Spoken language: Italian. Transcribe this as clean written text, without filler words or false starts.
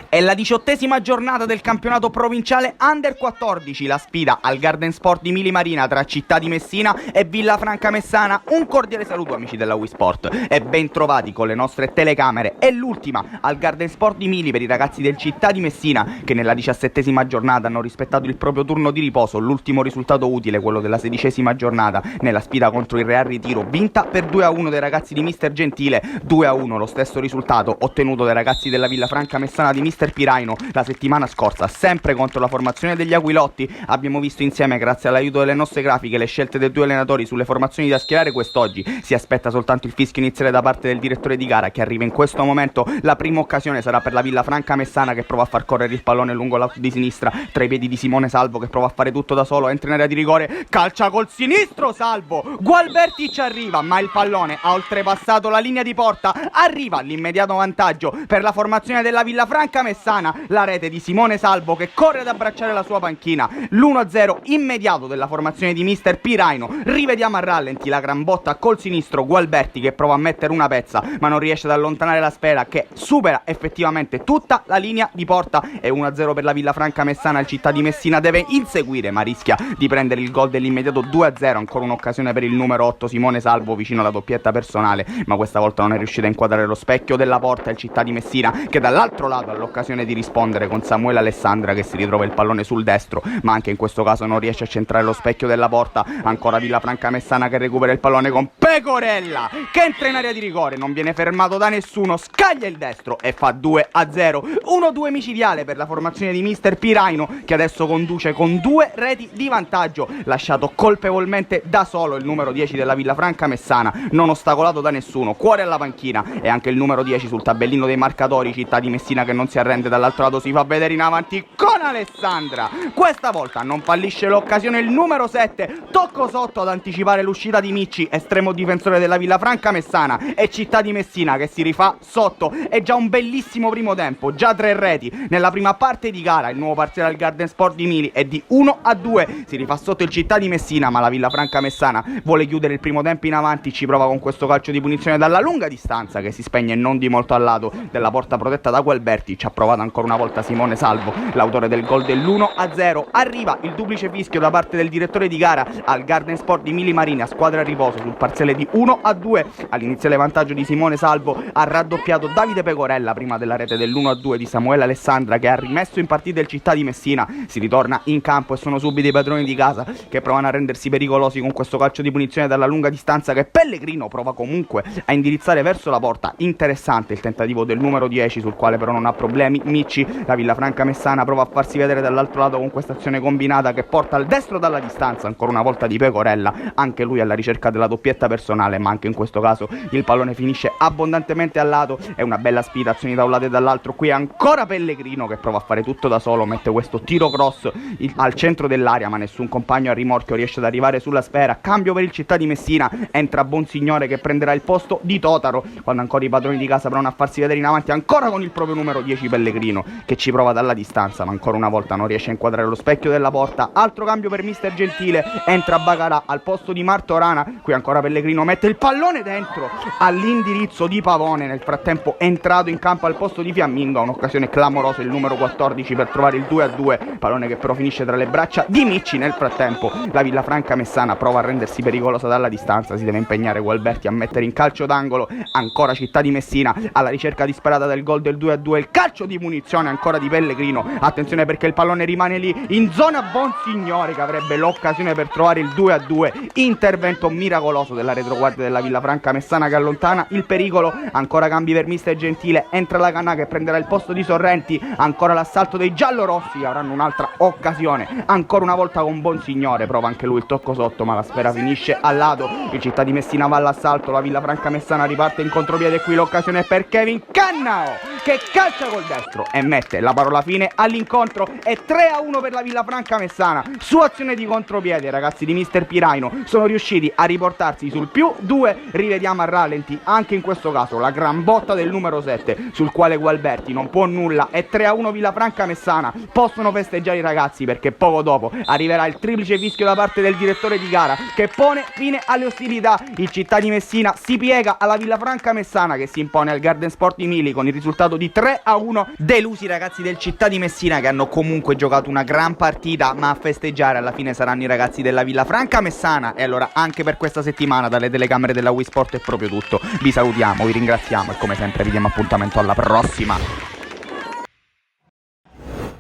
È la 18ª giornata del campionato provinciale Under 14, la sfida al Garden Sport di Mili Marina tra Città di Messina e Villafranca Messana. Un cordiale saluto amici della Wii Sport e ben trovati con le nostre telecamere. È l'ultima al Garden Sport di Mili per i ragazzi del Città di Messina che nella 17ª giornata hanno rispettato il proprio turno di riposo. L'ultimo risultato utile, quello della 16ª giornata nella sfida contro il Real Ritiro, vinta per 2-1 dai ragazzi di Mister Gentile. 2-1, lo stesso risultato ottenuto dai ragazzi della Villafranca Messana di Mister Piraino la settimana scorsa, sempre contro la formazione degli Aquilotti. Abbiamo visto insieme, grazie all'aiuto delle nostre grafiche, le scelte dei due allenatori sulle formazioni da schierare. Quest'oggi si aspetta soltanto il fischio iniziale da parte del direttore di gara, che arriva in questo momento. La prima occasione sarà per la Villafranca Messana, che prova a far correre il pallone lungo lato di sinistra tra i piedi di Simone Salvo, che prova a fare tutto da solo, entra in area di rigore, calcia col sinistro Salvo, Gualberti ci arriva, ma il pallone ha oltrepassato la linea di porta. Arriva l'immediato vantaggio per la formazione della Villafranca Messana, la rete di Simone Salvo che corre ad abbracciare la sua panchina. L'1-0 immediato della formazione di Mister Piraino. Rivediamo a rallenti la gran botta col sinistro, Gualberti che prova a mettere una pezza ma non riesce ad allontanare la sfera, che supera effettivamente tutta la linea di porta. È 1-0 per la Villafranca Messana. Il Città di Messina deve inseguire ma rischia di prendere il gol dell'immediato 2-0. Ancora un'occasione per il numero 8 Simone Salvo vicino alla doppietta personale, ma questa volta non è riuscito a inquadrare lo specchio della porta. Il Città di Messina che dall'altro lato ha l'occasione di rispondere con Samuele Alessandra che si ritrova il pallone sul destro, ma anche in questo caso non riesce a centrare lo specchio della porta. Ancora Villafranca Messana che recupera il pallone con Pecorella che entra in area di rigore, non viene fermato da nessuno, scaglia il destro e fa 2-0. 1-2 micidiale per la formazione di Mister Piraino, che adesso conduce con 2 reti di vantaggio, lasciato colpevolmente da solo il numero 10 della Villafranca Messana, non ostacolato da nessuno, cuore alla panchina. E anche il numero 10 sul tabellino dei marcatori. Città di Messina che non si arrende, dall'altro lato si fa vedere in avanti con Alessandra. Questa volta non fallisce l'occasione il numero 7, tocco sotto ad anticipare l'uscita di Micci, estremo difensore della Villafranca Messana. E Città di Messina che si rifà sotto. È già un bellissimo primo tempo, già 3 reti nella prima parte di gara. Il nuovo parziale al Garden Sport di Mili è di 1-2, si rifà sotto il Città di Messina, ma la Villafranca Messana vuole chiudere il primo tempo in avanti. Ci prova con questo calcio di punizione dalla lunga distanza che si spegne non di molto al lato della porta protetta da Gualberti. Ci ha provato ancora una volta Simone Salvo, l'autore del gol dell'1-0. Arriva il duplice fischio da parte del direttore di gara al Garden Sport di Mili Marina, squadra a riposo sul parziale di 1-2. All'iniziale vantaggio di Simone Salvo ha raddoppiato Davide Pecorella prima della rete dell'1-2 di Samuele Alessandra, che ha rimesso in partita il Città di Messina. Si ritorna in campo e sono subito i padroni di casa che provano a rendersi pericolosi con questo calcio di punizione dalla lunga distanza che Pellegrino prova comunque a indirizzare verso la porta. Interessante il tentativo del numero 10, sul quale però non ha problemi Micci. La Villafranca Messana prova a farsi vedere dall'altro lato con questa azione combinata che porta al destro dalla distanza, ancora una volta di Pecorella, anche lui alla ricerca della doppietta personale, ma anche in questo caso il pallone finisce abbondantemente al lato. È una bella sfida, azioni da un lato e dall'altro. Qui ancora Pellegrino che prova a fare tutto da solo, mette questo tiro cross al centro dell'area, ma nessun compagno a rimorchio riesce ad arrivare sulla sfera. Cambio per il Città di Messina, entra Bonsignore che prenderà il posto di Totaro, quando ancora i padroni di casa provano a farsi vedere in avanti, ancora con il proprio numero 10 Pellegrino che ci prova dalla distanza, ma ancora una volta non riesce a inquadrare lo specchio della porta. Altro cambio per Mister Gentile, entra Bagarà al posto di Martorana. Qui ancora Pellegrino mette il pallone dentro all'indirizzo di Pavone, nel frattempo entrato in campo al posto di Fiamminga. Un'occasione clamorosa il numero 14 per trovare il 2-2, pallone che però finisce tra le braccia di Micci. Nel frattempo la Villafranca Messana prova a rendersi pericolosa dalla distanza, si deve impegnare Gualberti a mettere in calcio d'angolo. Ancora Città di Messina alla ricerca disperata del gol del 2-2, il calcio di munizione ancora di Pellegrino. Attenzione perché il pallone rimane lì in zona Bonsignore che avrebbe l'occasione per trovare il 2-2. Intervento miracoloso della retroguardia della Villafranca Messana che allontana il pericolo. Ancora cambi per Mister Gentile, entra la Canà che prenderà il posto di Sorrenti. Ancora l'assalto dei giallorossi che avranno un'altra occasione, ancora una volta con Bonsignore, prova anche lui il tocco sotto ma la sfera finisce al lato. Il Città di Messina va all'assalto, la Villafranca Messana riparte in contropiede e qui l'occasione è per Kevin Cannao che calcia col destro e mette la parola fine all'incontro. È 3-1 per la Villafranca Messana. Su azione di contropiede i ragazzi di Mister Piraino sono riusciti a riportarsi sul +2. Rivediamo a rallenti anche in questo caso la gran botta del numero 7 sul quale Gualberti non può nulla. È 3-1 Villafranca Messana. Possono festeggiare i ragazzi perché poco dopo arriverà il triplice fischio da parte del direttore di gara che pone fine alle ostilità. Il Città di Messina si piega alla Villafranca Messana che si impone al Garden Sport di Mili con il risultato risultato di 3-1, delusi i ragazzi del Città di Messina, che hanno comunque giocato una gran partita, ma a festeggiare alla fine saranno i ragazzi della Villafranca Messana. E allora anche per questa settimana dalle telecamere della Wii Sport è proprio tutto. Vi salutiamo, vi ringraziamo e come sempre vi diamo appuntamento alla prossima.